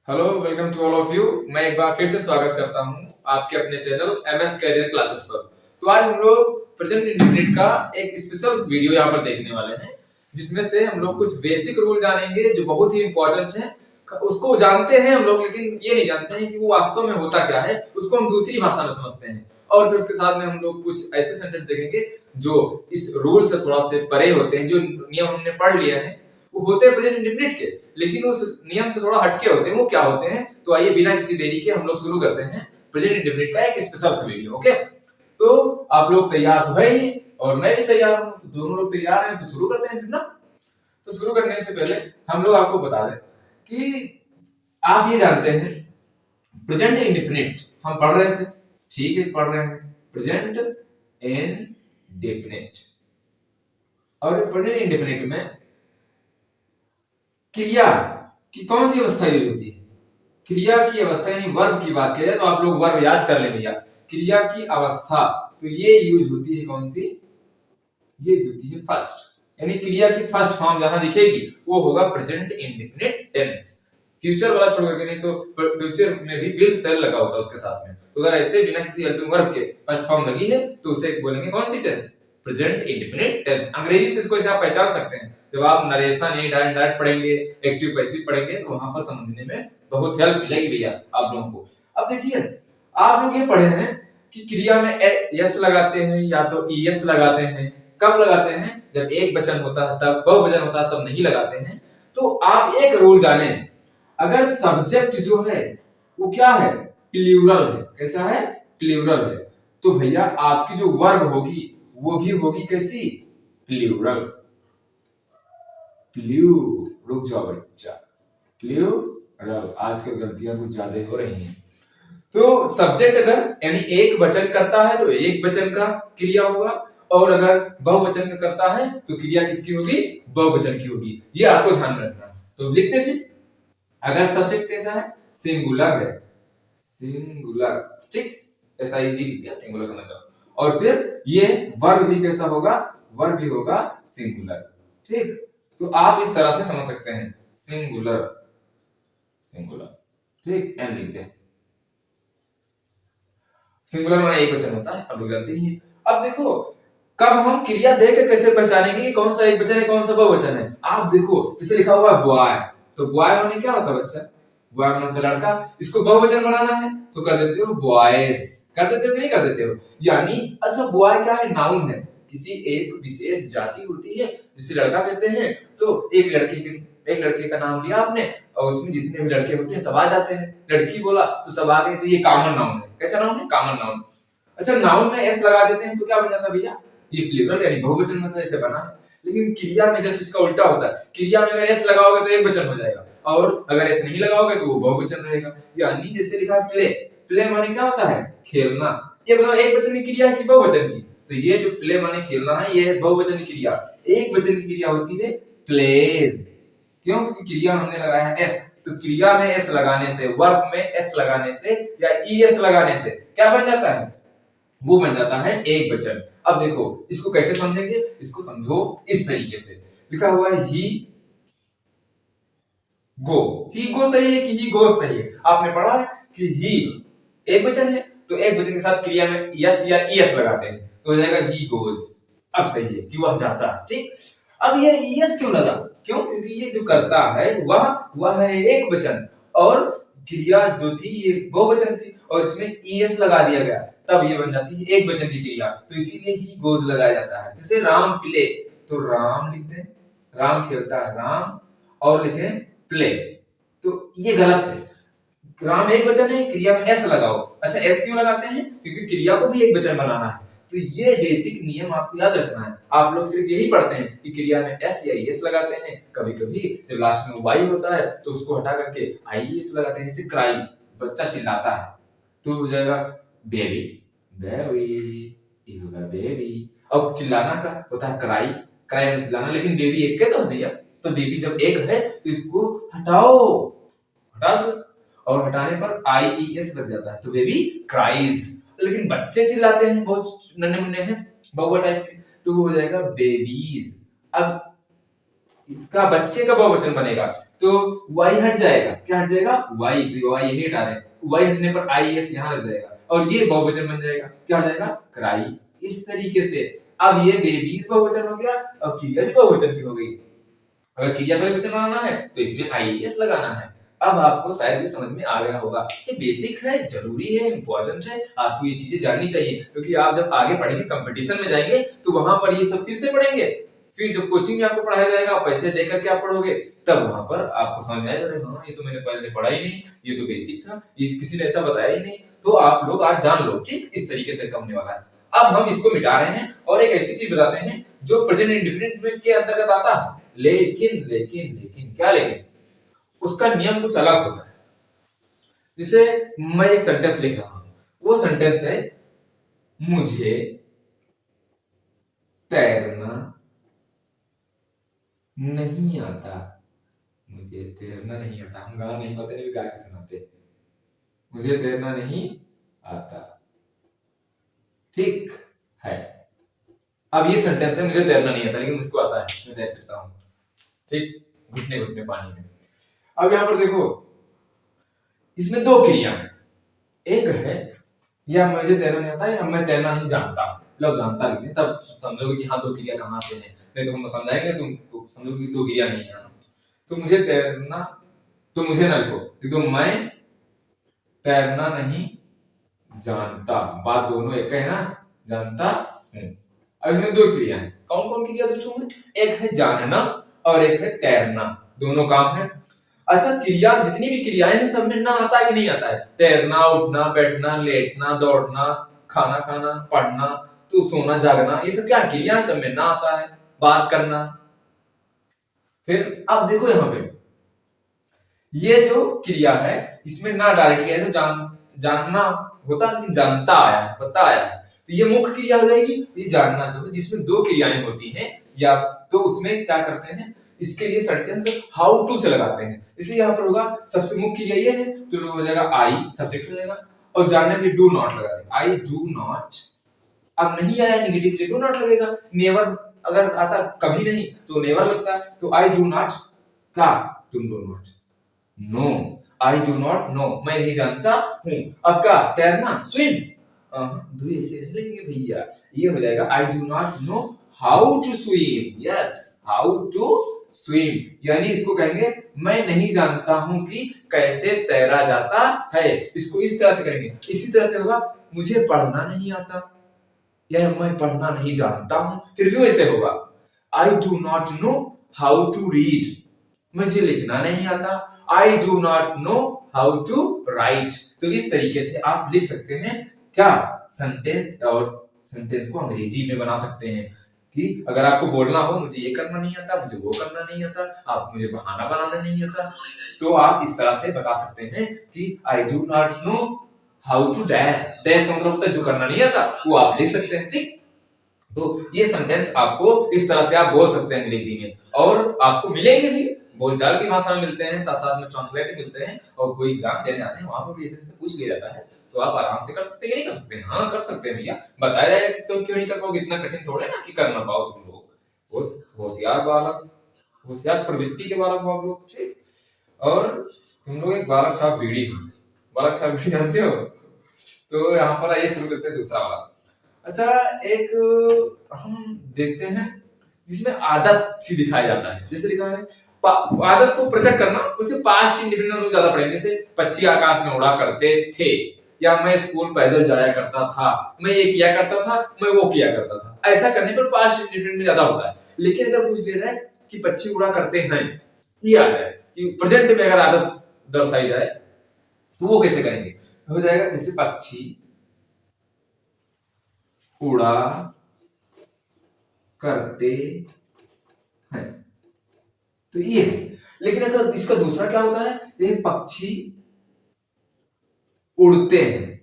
Hello, welcome to all of you. मैं एक बार फिर से स्वागत करता हूं आपके अपने चैनल एमएस कैरियर क्लासेस पर। तो आज हम लोग प्रेजेंट इंडेफिनिट का एक स्पेशल वीडियो यहाँ पर देखने वाले हैं, जिसमें से हम लोग कुछ बेसिक रूल जानेंगे जो बहुत ही इंपॉर्टेंट है। उसको जानते हैं हम लोग, लेकिन ये नहीं जानते हैं कि वो वास्तव में होता क्या है। उसको हम दूसरी भाषा में समझते हैं और फिर उसके साथ में हम लोग कुछ ऐसे सेंटेंस देखेंगे जो इस रूल से थोड़ा से परे होते हैं। जो नियम हमने पढ़ लिया है वो होते हैं प्रेजेंट इंडेफिनिट के, लेकिन उस नियम से थोड़ा हटके होते हैं। वो क्या होते हैं, तो आइए बिना किसी देरी के हम लोग शुरू करते हैं प्रेजेंट इंडेफिनिट का एक स्पेशल सा वीडियो। ओके, तो आप लोग तैयार तो है ही और मैं भी तैयार हूं, तो दोनों लोग तैयार हैं, तो शुरू करते हैं फिर ना। तो शुरू करने से पहले हम लोग आपको बता दें कि आप ये जानते हैं प्रेजेंट इंडेफिनिट हम पढ़ रहे थे, ठीक है, पढ़ रहे हैं प्रेजेंट इंडेफिनिट। और प्रेजेंट इंडेफिनिट में क्रिया की कौन सी अवस्था यूज होती है? क्रिया की अवस्था यानी वर्ब की बात की जाए तो आप लोग वर्ब याद कर ले भैया। क्रिया की अवस्था तो ये यूज होती है कौन सी? ये यूज होती है फर्स्ट, यानी क्रिया की फर्स्ट फॉर्म जहां दिखेगी वो होगा प्रेजेंट इंडेफिनिट टेंस। फ्यूचर वाला छोड़ करके, नहीं तो फ्यूचर में भी विल सेल लगा होता है उसके साथ में। तो अगर ऐसे बिना किसी हेल्पिंग वर्ब के फर्स्ट फॉर्म लगी है तो उसे बोलेंगे कौन सी टेंस? Present indefinite tense. अंग्रेजी से इसको ऐसे आप पहचान सकते हैं। जब आप नरेशन यानी डायरेक्ट पढ़ेंगे, एक्टिव पैसिव पढ़ेंगे, तो वहां पर समझने में बहुत हेल्प मिलेगी भैया आप लोगों को। अब देखिए, आप लोग ये पढ़े हैं कि क्रिया में एस लगाते हैं या तो ईएस लगाते हैं। कब लगाते हैं? जब एक वचन होता है तब, बहुवचन होता है तब नहीं लगाते हैं। तो आप एक रूल जाने, अगर सब्जेक्ट जो है वो क्या है? प्लूरल है। कैसा है? प्लूरल है। तो भैया आपकी जो वर्ब होगी वो भी होगी कैसी? प्लूरल। रुक जाओ बच्चा, प्लूरल। आजकल गलतियां कुछ ज्यादा हो रही हैं। तो सब्जेक्ट अगर यानी एक वचन करता है तो एक वचन का क्रिया होगा, और अगर बहुवचन का करता है तो क्रिया किसकी होगी? बहुवचन की होगी। ये आपको ध्यान में रखना है। तो लिखते फिर, अगर सब्जेक्ट कैसा है? सिंगुलर है, सिंगुलर, ठीक, एसआईजी लिख दिया, सिंगुलर समझ जाओ। और फिर ये वर्ब भी कैसा होगा? वर्ब भी होगा सिंगुलर, ठीक। तो आप इस तरह से समझ सकते हैं, सिंगुलर, सिंगुलर, ठीक, एन लिख दें। सिंगुलर माने एक वचन होता है, आप लोग जानते ही हैं। अब देखो, कब हम क्रिया देख के कैसे पहचानेंगे कि कौन सा एक वचन है कौन सा बहुवचन है? आप देखो, जैसे लिखा हुआ है बॉय, तो बॉय माने क्या होता है बच्चा? बॉय माने होता है लड़का। इसको बहुवचन बनाना है तो कर देते हो बॉयज। कर देते हो कि नहीं कर देते हो? यानी अच्छा, बॉय क्या है? नाउन है, किसी एक विशेष जाति होती है जिसे लड़का कहते हैं। तो एक लड़के का नाम लिया आपने और उसमें जितने भी लड़के होते हैं सब आ जाते हैं। लड़की बोला तो सब आ गए, तो ये कॉमन नाउन है। कैसा नाउन है? Common noun. अच्छा, नाउन में एस लगा देते हैं तो क्या बन जाता है भैया? ये प्लूरल यानी बहुवचन, मतलब ऐसे बना है। लेकिन क्रिया में जस्ट इसका उल्टा होता है। क्रिया में अगर एस लगाओगे तो एक वचन हो जाएगा, और अगर एस नहीं लगाओगे तो वो बहुवचन रहेगा। यानी जैसे लिखा है प्ले, प्ले माने क्या होता है? खेलना। ये बताओ एक वचन की क्रिया है कि बहुवचन की? तो ये जो प्ले माने खेलना है, ये है बहुवचन की क्रिया। एक वचन की क्रिया होती है प्लेज। क्यों? क्योंकि क्रिया में हमने लगाया है एस। तो क्रिया में एस लगाने से, वर्ब में एस लगाने से या ईएस लगाने से क्या बन जाता है? वो बन जाता है एक वचन। अब देखो इसको कैसे समझेंगे, इसको समझो इस तरीके से। लिखा हुआ है ही गो। ही गो सही है कि ही गोस सही है? आपने पढ़ा है कि ही एक वचन है, तो एक वचन के साथ क्रिया में यस या ईएस लगाते हैं तो हो जाएगा ही गोज। अब सही है कि वह जाता है, ठीक। अब ये ईएस क्यों लगा? क्यों? क्योंकि ये जो करता है वह है एक वचन, और क्रिया जो थी ये बहुवचन थी, और इसमें ईएस लगा दिया गया, तब ये बन जाती है एक वचन की क्रिया। तो इसीलिए ही गोज लगाया जाता है। जैसे राम प्ले, तो राम लिख दें, राम खेलता है, राम, और लिखे प्ले। तो ये गलत है। राम एक वचन है, क्रिया में एस लगाओ। अच्छा, एस क्यों लगाते हैं? क्योंकि क्रिया को भी एक वचन बनाना है। तो ये बेसिक नियम आपको याद रखना है। आप लोग सिर्फ यही पढ़ते हैं कि क्रिया में एस या एस लगाते हैं। कभी कभी जब लास्ट में वाई होता है तो उसको हटा करके आईएस लगाते हैं। जैसे क्राई, बच्चा चिल्लाता है, तो हो जाएगा बेबी, बेबी, ये होगा बेबी। अब चिल्लाना का होता है क्राई, क्राई में चिल्लाना, लेकिन बेबी एक के तो है भैया। तो बेबी जब एक है तो इसको हटाओ, हटा दो, और हटाने पर आई ई एस लग जाता है, तो बेबी क्राइज। लेकिन बच्चे चिल्लाते हैं, बहुत नन्हे मुन्ने हैं, बउआ टाइप के, तो वो हो जाएगा बेबीज। अब इसका बच्चे का बहुवचन बनेगा तो वाई हट जाएगा। क्या हट जाएगा? वाई। तो वाई यही हटा रहे हैं, वाई हटने पर आई एस यहाँ लग जाएगा और ये बहुवचन बन जाएगा। क्या हो जाएगा? क्राई। इस तरीके से अब ये बेबीज बहुवचन हो गया और क्रिया भी बहुवचन की हो गई। अगर क्रिया का बहुवचन बनाना है तो इसमें आईएस लगाना है। अब आपको शायद ये समझ में आ गया होगा। ये बेसिक है, जरूरी है, इंपॉर्टेंट है, आपको ये चीजें जाननी चाहिए क्योंकि आप जब आगे पढ़ेंगे, कंपटीशन में जाएंगे तो वहां पर ये सब फिर से पढ़ेंगे। फिर जब कोचिंग में आपको पढ़ाया जाएगा, पैसे देकर के आप पढ़ोगे, तब वहां पर आपको समझ में आएगा, अरे हाँ ये तो मैंने पहले पढ़ा ही नहीं, ये तो बेसिक था, ये किसी ने ऐसा बताया ही नहीं। तो आप लोग आज जान लो कि इस तरीके से ऐसा होने वाला है। अब हम इसको मिटा रहे हैं और एक ऐसी चीज बताते हैं जो प्रेजेंट इंडेफिनिट में के अंतर्गत आता है। लेकिन लेकिन लेकिन क्या लेकिन? उसका नियम कुछ अलग होता है। जैसे मैं एक सेंटेंस लिख रहा हूं, वो सेंटेंस है मुझे तैरना नहीं आता। मुझे तैरना नहीं आता, हम गाना नहीं गाते, नहीं गा के सुनाते। मुझे तैरना नहीं आता, ठीक है। अब ये सेंटेंस है मुझे तैरना नहीं आता लेकिन मुझको आता है, मैं तैर सकता हूं, ठीक, घुटने घुटने पानी में। अब यहां पर देखो, इसमें दो क्रिया है। एक है या मुझे तैरना नहीं आता या मैं तैरना नहीं जानता। लोग जानता नहीं, तब समझोगे कि हाँ दो क्रिया कहां से है, नहीं तो हम समझाएंगे तुम समझोगे कि दो क्रिया नहीं है। तो मुझे तैरना, तो मुझे ना लिखो, लिख दो मैं तैरना नहीं जानता। बात दोनों एक है ना, जानता हूं। अब इसमें दो क्रिया है। कौन कौन क्रिया पूछूं मैं? एक है जानना और एक है तैरना, दोनों काम है। अच्छा, क्रिया जितनी भी क्रियाएं हैं सब में ना आता है कि नहीं आता है? तैरना, उठना, बैठना, लेटना, दौड़ना, खाना खाना, पढ़ना, तो सोना जागना, ये सब क्या क्रिया सब में ना आता है। बात करना। फिर अब देखो यहाँ पे ये जो क्रिया है इसमें ना डायरेक्टली ऐसे जानना होता है लेकिन जानता आया है, पता आया है, तो ये मुख्य क्रिया हो जाएगी। ये जानना जो है जिसमें दो क्रियाएं होती हैं, या तो उसमें क्या करते हैं, इसके लिए सेंटेंस हाउ टू से लगाते हैं। इसे यहाँ पर होगा सबसे मुख्य क्रिया ये है, तो हो जाएगा आई, सब्जेक्ट हो जाएगा, और जानने के लिए डू नॉट लगाते हैं, आई डू नॉट। अब नहीं आया नेगेटिव के लिए डू नॉट लगेगा। नेवर अगर आता कभी नहीं तो नेवर लगता है, तो आई डू नॉट, क्या तुम do not no, I do not no, मैं नहीं जानता हूं। अब क्या? तैरना, स्विम, दो ऐसे नहीं लगेंगे भैया, ये हो जाएगा I do not know how to swim. Yes, how to swim, यानी इसको कहेंगे मैं नहीं जानता हूं कि कैसे तैरा जाता है। इसको इस तरह से करेंगे। इसी तरह से होगा मुझे पढ़ना नहीं आता, या मैं पढ़ना नहीं जानता हूं, फिर भी वैसे होगा I do not know how to read, मुझे लिखना नहीं आता, I do not know how to write. तो इस तरीके से आप लिख सकते हैं क्या सेंटेंस, और सेंटेंस को अंग्रेजी में बना सकते हैं कि अगर आपको बोलना हो मुझे ये करना नहीं आता, मुझे वो करना नहीं आता, आप मुझे बहाना बनाना नहीं आता, तो आप इस तरह से बता सकते हैं कि I do not know how to dash. Dash का मतलब होता है जो करना नहीं आता, वो आप लिख सकते हैं, ठीक। तो ये सेंटेंस आपको इस तरह से आप बोल सकते हैं अंग्रेजी में, और आपको मिलेंगे भी, बोलचाल की भाषा में मिलते हैं, साथ साथ में ट्रांसलेट मिलते हैं, और कोई एग्जाम देने आते हैं वहां पर भी ऐसे पूछ लिया जाता है, तो आप आराम से कर सकते हैं कि नहीं कर सकते हैं? हाँ कर सकते हैं भैया, बताया जाएगा कि तुम क्यों नहीं कर पाओगे, इतना कठिन थोड़े ना कि कर ना पाओ तुम लोग। बहुत होशियार बालक, होशियार प्रवृत्ति के बालक हो आप लोग, ठीक। और तुम लोग एक बालक साहब बीड़ी, बालक साहब बीड़ी जानते हो? तो यहाँ पर आइए शुरू करते हैं दूसरा वाला। अच्छा, एक हम देखते हैं जिसमें आदत सी दिखाया जाता है। जैसे लिखा है आदत को प्रकट करना, उसे पास्ट इंडिपेंडेंट लोग ज्यादा पढ़ेंगे। जैसे पक्षी आकाश में उड़ा करते थे, या मैं स्कूल पैदल जाया करता था, मैं ये किया करता था, मैं वो किया करता था। ऐसा करने पर पास्ट इंडिपेंडेंट ज्यादा होता है। लेकिन अगर पूछ लिया जाए कि पक्षी उड़ा करते हैं, ये आ जाए कि प्रेजेंट में अगर आदत दर्शाई जाए तो वो कैसे करेंगे? हो जाएगा जैसे पक्षी उड़ा करते हैं, तो ये है। लेकिन अगर इसका दूसरा क्या होता है, ये पक्षी उड़ते हैं।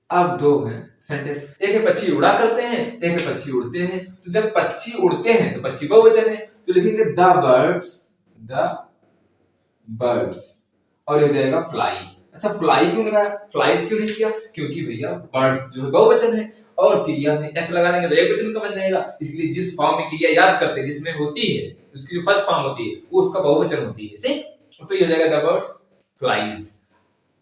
अब दो है सेंटेंस, एक है पक्षी उड़ा करते हैं, एक है पक्षी उड़ते हैं। तो जब पक्षी उड़ते हैं तो पक्षी बहुवचन है, तो लिखेंगे द बर्ड्स, द बर्ड्स, और ये हो जाएगा फ्लाई। अच्छा, फ्लाई क्यों लगाया, फ्लाइज क्यों नहीं किया? क्योंकि भैया बर्ड्स जो है बहुवचन है, और क्रिया में एस लगा देंगे तो एक वचन का बन जाएगा। इसलिए जिस फॉर्म में क्रिया याद करते हैं जिसमें होती है, उसकी जो फर्स्ट फॉर्म होती है वो उसका बहुवचन होती है। ठीक, तो ये हो जाएगा द बर्ड्स फ्लाइज,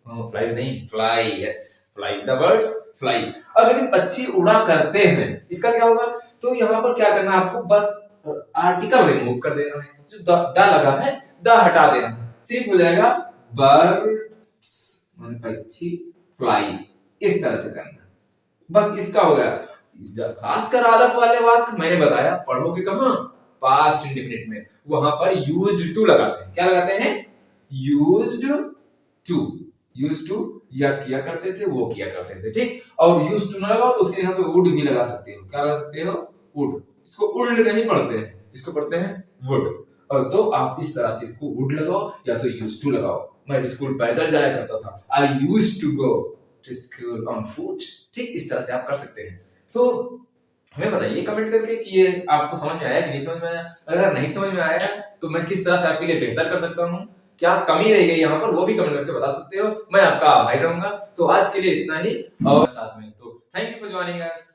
फ्लाइज नहीं fly, yes fly, the birds fly. अब लेकिन पक्षी उड़ा करते हैं, इसका क्या होगा? तो यहाँ पर क्या करना है आपको, बस आर्टिकल रिमूव कर देना है, जो द लगा है द हटा देना है, सिर्फ हो जाएगा बर्ड्स पक्षी फ्लाई, इस तरह से करना, बस इसका हो गया। खासकर आदत वाले वाक्य मैंने बताया पढ़ोगे कहां, पास्ट इंडेफिनिट में, वहां पर यूज्ड टू लगाते हैं। क्या लगाते हैं? यूज्ड टू, यूज्ड टू या किया करते थे वो किया करते थे। ठीक, और यूज्ड टू ना लगाओ तो उसके यहाँ पे वुड भी लगा सकते हो। क्या लगा सकते हो? वुड। इसको वुड नहीं पढ़ते हैं, इसको पढ़ते हैं वुड। और तो आप इस तरह से इसको वुड लगाओ या तो यूज्ड टू लगाओ। मैं स्कूल पैदल जाया करता था, I used to go to school on foot. ठीक, इस तरह से आप कर सकते हैं। तो हमें बताइए कमेंट करके कि ये आपको समझ में आया कि नहीं समझ में आया। अगर नहीं समझ में आया तो मैं किस तरह से आपके लिए बेहतर कर सकता हूँ, क्या कमी रह गई यहाँ पर, वो भी कमेंट करके बता सकते हो। मैं आपका आभारी रहूंगा। तो आज के लिए इतना ही, और साथ में तो thank you for joining us.